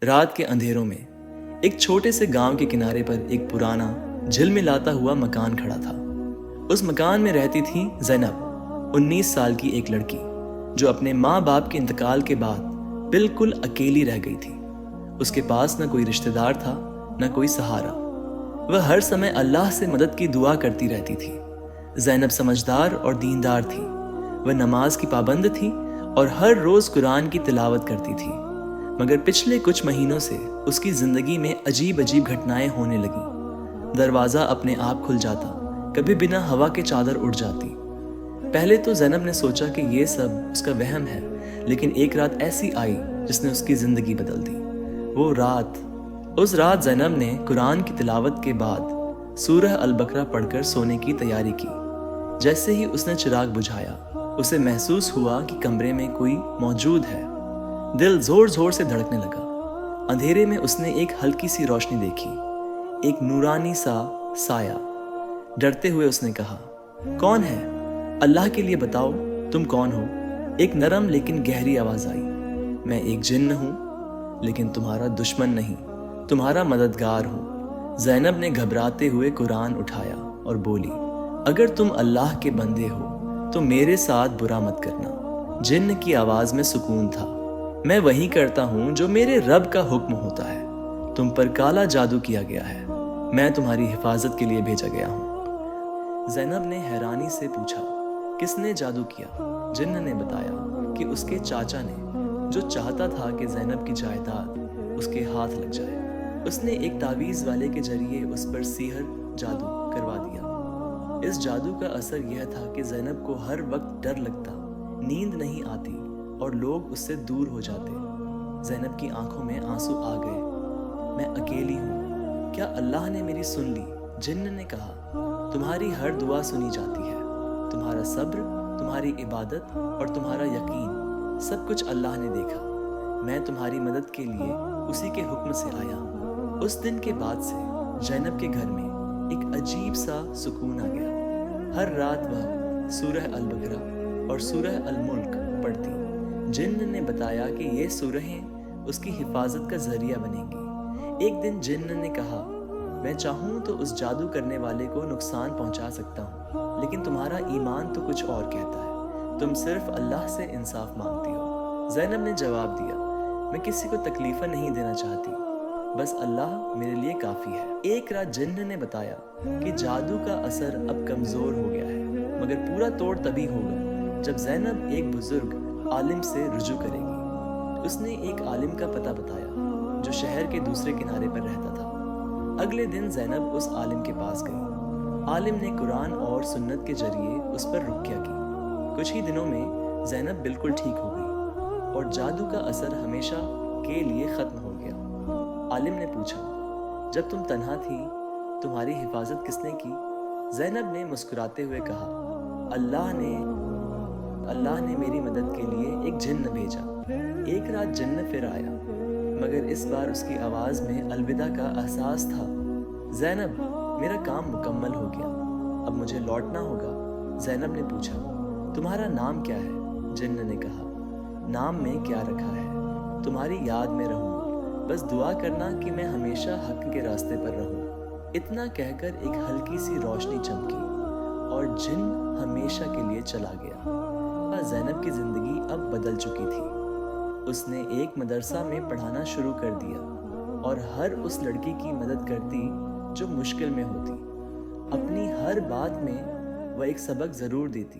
رات کے اندھیروں میں ایک چھوٹے سے گاؤں کے کنارے پر ایک پرانا جھلملاتا ہوا مکان کھڑا تھا۔ اس مکان میں رہتی تھی زینب، 19 سال کی ایک لڑکی جو اپنے ماں باپ کے انتقال کے بعد بالکل اکیلی رہ گئی تھی۔ اس کے پاس نہ کوئی رشتہ دار تھا، نہ کوئی سہارا۔ وہ ہر سمے اللہ سے مدد کی دعا کرتی رہتی تھی۔ زینب سمجھدار اور دیندار تھی۔ وہ نماز کی پابند تھی اور ہر روز قرآن کی تلاوت کرتی تھی، مگر پچھلے کچھ مہینوں سے اس کی زندگی میں عجیب گھٹنائیں ہونے لگیں۔ دروازہ اپنے آپ کھل جاتا، کبھی بنا ہوا کے چادر اڑ جاتی۔ پہلے تو زینب نے سوچا کہ یہ سب اس کا وہم ہے، لیکن ایک رات ایسی آئی جس نے اس کی زندگی بدل دی۔ اس رات زینب نے قرآن کی تلاوت کے بعد سورہ البقرہ پڑھ کر سونے کی تیاری کی۔ جیسے ہی اس نے چراغ بجھایا، اسے محسوس ہوا کہ کمرے میں کوئی موجود ہے۔ دل زور زور سے دھڑکنے لگا۔ اندھیرے میں اس نے ایک ہلکی سی روشنی دیکھی، ایک نورانی سا سایہ۔ ڈرتے ہوئے اس نے کہا، کون ہے؟ اللہ کے لیے بتاؤ، تم کون ہو؟ ایک نرم لیکن گہری آواز آئی، میں ایک جن ہوں، لیکن تمہارا دشمن نہیں، تمہارا مددگار ہوں۔ زینب نے گھبراتے ہوئے قرآن اٹھایا اور بولی، اگر تم اللہ کے بندے ہو تو میرے ساتھ برا مت کرنا۔ جن کی آواز میں سکون تھا، میں وہی کرتا ہوں جو میرے رب کا حکم ہوتا ہے۔ تم پر کالا جادو کیا گیا ہے، میں تمہاری حفاظت کے لیے بھیجا گیا ہوں۔ زینب نے حیرانی سے پوچھا، کس نے جادو کیا؟ جن نے بتایا کہ اس کے چاچا نے، جو چاہتا تھا کہ زینب کی جائیداد اس کے ہاتھ لگ جائے۔ اس نے ایک تعویذ والے کے ذریعے اس پر سحر جادو کروا دیا۔ اس جادو کا اثر یہ تھا کہ زینب کو ہر وقت ڈر لگتا، نیند نہیں آتی اور لوگ اس سے دور ہو جاتے۔ زینب کی آنکھوں میں آنسو آ گئے۔ میں اکیلی ہوں، کیا اللہ نے میری سن لی؟ جن نے کہا، تمہاری ہر دعا سنی جاتی ہے، تمہارا صبر، تمہاری عبادت اور تمہارا یقین، سب کچھ اللہ نے دیکھا۔ میں تمہاری مدد کے لیے اسی کے حکم سے آیا ہوں۔ اس دن کے بعد سے زینب کے گھر میں ایک عجیب سا سکون آ گیا۔ ہر رات وہ سورہ البقرہ اور سورہ الملک پڑھتی۔ جن نے بتایا کہ یہ سورہیں اس کی حفاظت کا ذریعہ بنیں گی۔ ایک دن جن نے کہا، میں چاہوں تو اس جادو کرنے والے کو نقصان پہنچا سکتا ہوں، لیکن تمہارا ایمان تو کچھ اور کہتا ہے، تم صرف اللہ سے انصاف مانگتی ہو۔ زینب نے جواب دیا، میں کسی کو تکلیف نہیں دینا چاہتی، بس اللہ میرے لیے کافی ہے۔ ایک رات جن نے بتایا کہ جادو کا اثر اب کمزور ہو گیا ہے، مگر پورا توڑ تبھی ہوگا جب زینب ایک بزرگ عالم سے رجوع کرے گی۔ اس نے ایک عالم کا پتہ بتایا جو شہر کے دوسرے کنارے پر رہتا تھا۔ اگلے دن زینب اس عالم کے پاس گئی۔ عالم نے قرآن اور سنت کے ذریعے اس پر رقیہ کی۔ کچھ ہی دنوں میں زینب بالکل ٹھیک ہو گئی اور جادو کا اثر ہمیشہ کے لیے ختم ہو گیا۔ عالم نے پوچھا، جب تم تنہا تھی تمہاری حفاظت کس نے کی؟ زینب نے مسکراتے ہوئے کہا، اللہ نے میری مدد کے لیے ایک جن بھیجا۔ ایک رات جن پھر آیا، مگر اس بار اس کی آواز میں الوداع کا احساس تھا۔ زینب، میرا کام مکمل ہو گیا، اب مجھے لوٹنا ہوگا۔ زینب نے پوچھا، تمہارا نام کیا ہے؟ جن نے کہا، نام میں کیا رکھا ہے، تمہاری یاد میں رہوں، بس دعا کرنا کہ میں ہمیشہ حق کے راستے پر رہوں۔ اتنا کہہ کر ایک ہلکی سی روشنی چمکی اور جن ہمیشہ کے لیے چلا گیا۔ زینب کی زندگی اب بدل چکی تھی۔ اس نے ایک مدرسہ میں پڑھانا شروع کر دیا اور ہر اس لڑکی کی مدد کرتی جو مشکل میں ہوتی۔ اپنی ہر بات میں وہ ایک سبق ضرور دیتی۔